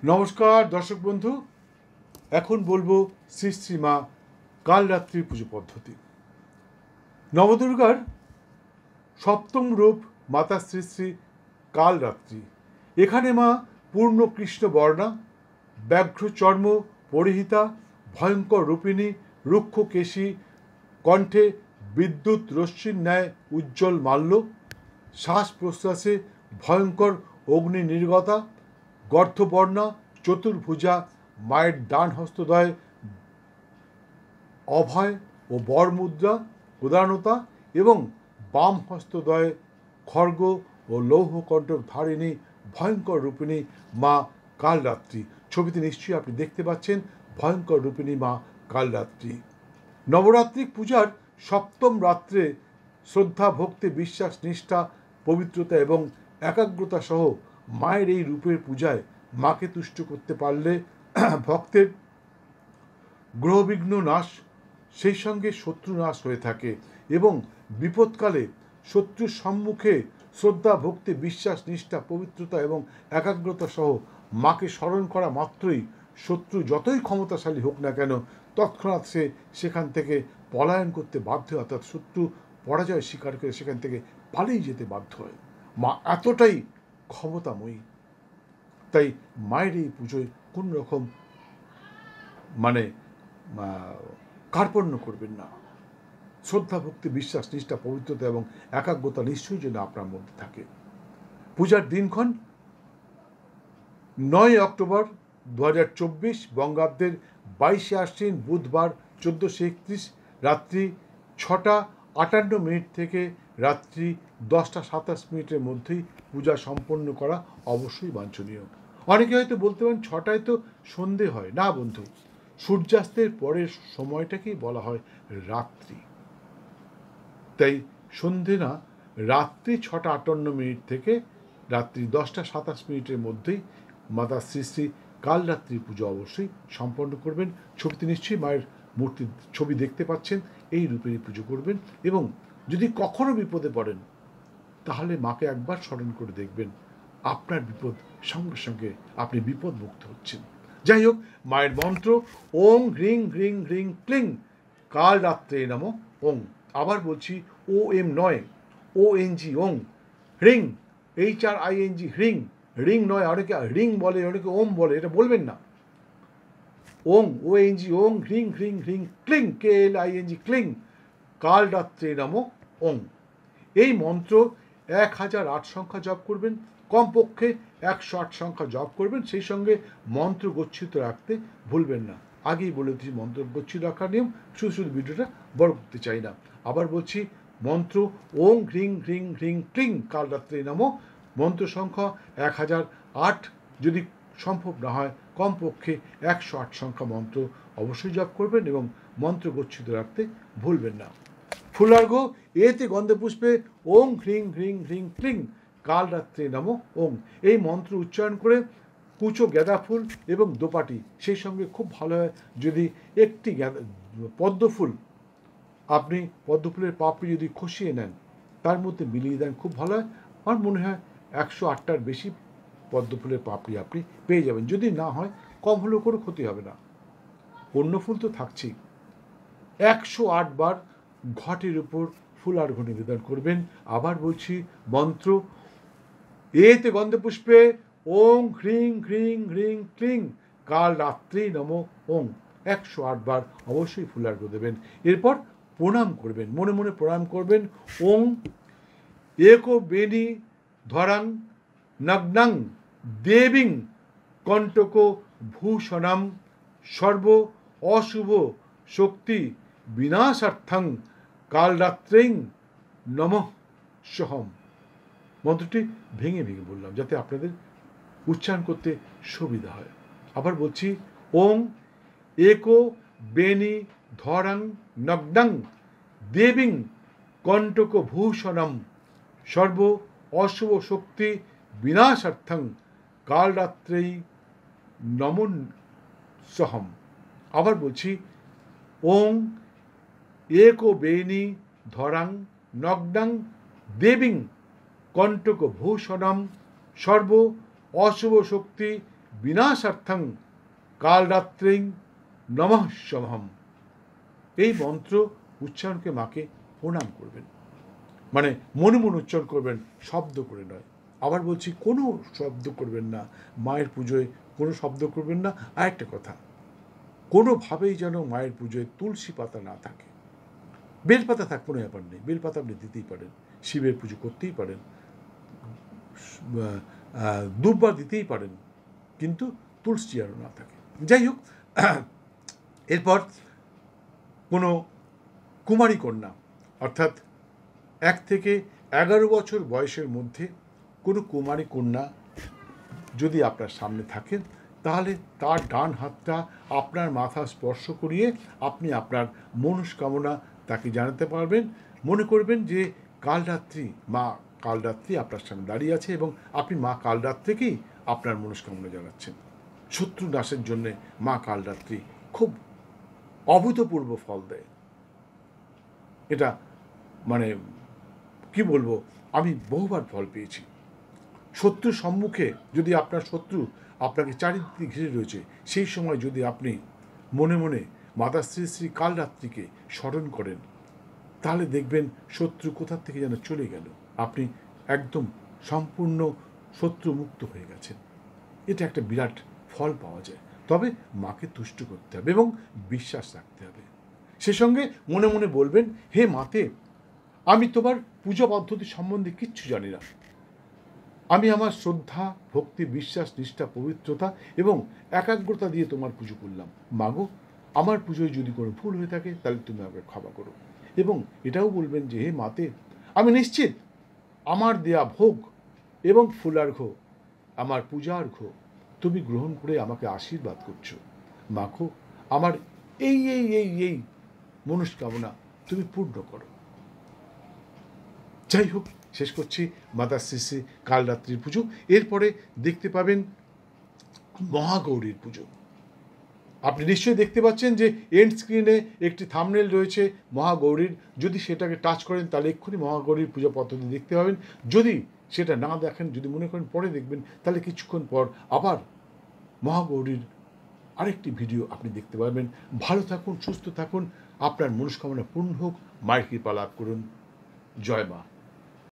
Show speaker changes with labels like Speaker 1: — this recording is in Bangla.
Speaker 1: নমস্কার দর্শক বন্ধু, এখন বলবো শ্রী শ্রী মা কালরাত্রি পুজো পদ্ধতি। নবদুর্গার সপ্তম রূপ মাতা শ্রী শ্রী কালরাত্রি। এখানে মা পূর্ণ কৃষ্ণ বর্ণা, ব্যাঘ্র চর্ম পরিহিতা, ভয়ঙ্কর রূপিণী, রুক্ষ কেশী, কণ্ঠে বিদ্যুৎ রশ্মির ন্যায় উজ্জ্বল মাল্য, শ্বাস প্রশ্বাসে ভয়ঙ্কর অগ্নি নির্গতা, গর্ধবর্ণা, চতুর্ভুজা, মায়ের ডান হস্তদ্বয়ে অভয় ও বরমুদ্রা উদারতা এবং বাম হস্তদ্বয়ে খড়গ ও লৌহকণ্ঠক ধারিণী ভয়ঙ্কর রূপিণী মা কালরাত্রি। ছবিতে নিশ্চয়ই আপনি দেখতে পাচ্ছেন ভয়ঙ্কর রূপিণী মা কালরাত্রি। নবরাত্রিক পূজার সপ্তম রাত্রে শ্রদ্ধা, ভক্তি, বিশ্বাস, নিষ্ঠা, পবিত্রতা এবং একাগ্রতা সহ মায়ের এই রূপের পূজায় মাকে তুষ্ট করতে পারলে ভক্তের গ্রহবিঘ্ন নাশ, সেই সঙ্গে শত্রু নাশ হয়ে থাকে এবং বিপদকালে শত্রুর সম্মুখে শ্রদ্ধা, ভক্তি, বিশ্বাস, নিষ্ঠা, পবিত্রতা এবং একাগ্রতা সহ মাকে স্মরণ করা মাত্রই শত্রু যতই ক্ষমতাশালী হোক না কেন তৎক্ষণাৎ সে সেখান থেকে পলায়ন করতে বাধ্য হয়, অর্থাৎ শত্রু পরাজয় স্বীকার করে সেখান থেকে পালিয়ে যেতে বাধ্য হয়। মা এতটাই ক্ষমতাময়ী। তাই মায়ের এই পুজোয় কোন রকম কার্পণ্য করবেন না। শ্রদ্ধা, ভক্তি, বিশ্বাস, নিষ্ঠা, পবিত্রতা এবং একাগ্রতা নিশ্চয়ই যেন আপনার মধ্যে থাকে। পূজার দিনক্ষণ 9 অক্টোবর 2024 বঙ্গাব্দের 22 আশ্বিন বুধবার 1431 রাত্রি 6:58 থেকে রাত্রি 10:27 মধ্যেই পূজা সম্পন্ন করা অবশ্যই বাঞ্ছনীয়। অনেকে হয়তো বলতে পারেন 6টায় তো সন্ধে হয় না বন্ধু, সূর্যাস্তের পরের সময়টাকেই বলা হয় রাত্রি। তাই সন্ধে না, রাত্রি 6:58 থেকে রাত্রি 10:27 মধ্যেই মাতা শ্রী শ্রী কালরাত্রি পুজো অবশ্যই সম্পন্ন করবেন। ছবিতে নিশ্চয়ই মায়ের মূর্তির ছবি দেখতে পাচ্ছেন। এই রূপেরই পুজো করবেন এবং যদি কখনো বিপদে পড়েন তাহলে মাকে একবার স্মরণ করে দেখবেন, আপনার বিপদ সঙ্গে সঙ্গে আপনি বিপদ মুক্ত হচ্ছেন। যাই হোক, মায়ের মন্ত্র ওং হ্রিং হ্রিং হ্রিং ক্লিং কালরাত্রে নমঃ ওং। আবার বলছি, OM নয়, ONG ওং। হ্রিং, HRING হ্রিং, রিং নয়, অনেকে রিং বলে, অনেকে ওম বলে, এটা বলবেন না। ওং, ONG ওং, হ্রিং হ্রিং হ্রিং ক্লিং KLING ক্লিং কালরাত্রে নমঃ ওং। এই মন্ত্র 1008 সংখ্যা জপ করবেন, কমপক্ষে 108 সংখ্যা জপ করবেন। সেই সঙ্গে মন্ত্র গচ্ছিত রাখতে ভুলবেন না। আগেই বলে দিচ্ছি মন্ত্র গচ্ছিত রাখার নিয়ম, শুধু ভিডিওটা বড় করতে চাই না। আবার বলছি, মন্ত্র ওং হ্রিং হ্রিং হ্রিং ক্লিং কালরাত্রে নমঃ, মন্ত্র সংখ্যা 1008। যদি সম্ভব না হয় কমপক্ষে 108 সংখ্যা মন্ত্র অবশ্যই জপ করবেন এবং মন্ত্র গচ্ছিত রাখতে ভুলবেন না। ফুলার্ঘ এতে গন্ধে পুষ্পে ওং হ্রিং হ্রিং হ্রিং ক্লিং কালরাত্রে নমঃ ওং। এই মন্ত্র উচ্চারণ করে কুচো গাঁদা ফুল এবং দোপাটি, সেই সঙ্গে খুব ভালো হয় যদি একটি পদ্মফুল, আপনি পদ্মফুলের পাপড়ি যদি খসিয়ে নেন তার মধ্যে মিলিয়ে দেন, খুব ভালো হয়। আমার মনে হয় 108টার বেশি পদ্মফুলের পাপড়ি আপনি পেয়ে যাবেন। যদি না হয় কম হলেও কোনো ক্ষতি হবে না, অন্য ফুল তো থাকছেই। 108 বার ঘটের উপর ফুলার্ঘ নিবেদন করবেন। আবার বলছি, মন্ত্র এতে গন্ধে পুষ্পে ওং হ্রিং হ্রিং হ্রিং ক্লিং কালরাত্রি নমঃ ওং। 108 বার অবশ্যই ফুলার্ঘ দেবেন। এরপর প্রণাম করবেন, মনে মনে প্রণাম করবেন। ওং একো বেনি ধরাং নগ্নাং দেবীং কণ্টক ভূষণাম সর্ব অশুভ শক্তি বিনাশার্থং কালরাত্রিং নমঃ সহম। মন্ত্রটি ভেঙে ভেঙে বললাম যাতে আপনাদের উচ্চারণ করতে সুবিধা হয়। আবার বলছি, ওং একো বেনি ধরাং নগ্নাং দেবীং কণ্টক ভূষণম সর্ব অশুভ শক্তি বিনাশার্থং কালরাত্রেই নমঃ সহম। আবার বলছি, ওং একো বেনি ধরাং নগ্নাং দেবীং কণ্টক ভূষণম সর্ব অশুভ শক্তি বিনাশার্থং কালরাত্রিং নমঃ সমহম। এই মন্ত্র উচ্চারণকে মাকে প্রণাম করবেন, মানে মনে মনে উচ্চারণ করবেন, শব্দ করে নয়। আবার বলছি, কোনো শব্দ করবেন না মায়ের পুজোয়, কোনো শব্দ করবেন না। আরেকটা কথা, কোনোভাবেই যেন মায়ের পুজোয় তুলসী পাতা না থাকে। বেলপাতা থাক, কোনো ব্যাপার নেই, বেলপাতা আপনি দিতেই পারেন, শিবের পুজো করতেই পারেন, দুববার দিতেই পারেন, কিন্তু তুলসী যেন না থাকে। যাই হোক, এরপর কোনো কুমারী কন্যা, অর্থাৎ 1 থেকে 11 বছর বয়সের মধ্যে কোনো কুমারী কন্যা যদি আপনার সামনে থাকেন, তাহলে তার ডান হাতটা আপনার মাথা স্পর্শ করিয়ে আপনি আপনার মনস্কামনা তাকে জানাতে পারবেন। মনে করবেন যে কালরাত্রি, মা কালরাত্রি আপনার সামনে দাঁড়িয়ে আছে এবং আপনি মা কালরাত্রিকেই আপনার মনস্কামনা জানাচ্ছেন। শত্রু নাশের জন্যে মা কালরাত্রি খুব অভূতপূর্ব ফল দেয়। এটা মানে কি বলবো, আমি বহুবার ফল পেয়েছি। শত্রুর সম্মুখে যদি আপনার শত্রু আপনাকে চারিদিকে ঘিরে রয়েছে, সেই সময় যদি আপনি মনে মনে মাতা শ্রী শ্রী কালরাত্রিকে স্মরণ করেন, তাহলে দেখবেন শত্রু কোথা থেকে যেন চলে গেল, আপনি একদম সম্পূর্ণ শত্রু মুক্ত হয়ে গেছেন। এটা একটা বিরাট ফল পাওয়া যায়। তবে মাকে তুষ্ট করতে হবে এবং বিশ্বাস রাখতে হবে। সে সঙ্গে মনে মনে বলবেন, হে মাতে, আমি তোমার পূজা পদ্ধতি সম্বন্ধে কিচ্ছু জানি না, আমি আমার শ্রদ্ধা, ভক্তি, বিশ্বাস, নিষ্ঠা, পবিত্রতা এবং একাগ্রতা দিয়ে তোমার পুজো করলাম। মাগো, আমার পুজোয় যদি কোনো ভুল হয়ে থাকে তাহলে তুমি আমাকে ক্ষমা করো। এবং এটাও বলবেন যে, হে মাতে, আমি নিশ্চিত আমার দেয়া ভোগ এবং ফুলার্ঘ্য, আমার পূজার্ঘ্য তুমি গ্রহণ করে আমাকে আশীর্বাদ করছো। মাগো, আমার এই এই এই এই মনস্কামনা তুমি পূর্ণ করো। যাই হোক, শেষ করছি মাতা শ্রী শ্রী কালরাত্রির পুজো। এরপরে দেখতে পাবেন মহাগৌরীর পুজো। আপনি নিশ্চয়ই দেখতে পাচ্ছেন যে এন্ড স্ক্রিনে একটি থাম্বনেল রয়েছে মহাগৌরীর। যদি সেটাকে টাচ করেন তাহলে এক্ষুনি মহাগৌরীর পূজা পদ্ধতি দেখতে পাবেন। যদি সেটা না দেখেন, যদি মনে করেন পরে দেখবেন, তাহলে কিছুক্ষণ পর আবার মহাগৌরীর আরেকটি ভিডিও আপনি দেখতে পারবেন। ভালো থাকুন, সুস্থ থাকুন, আপনার মনস্কামনা পূর্ণ হোক, মায়ের কৃপা লাভ করুন। জয় মা।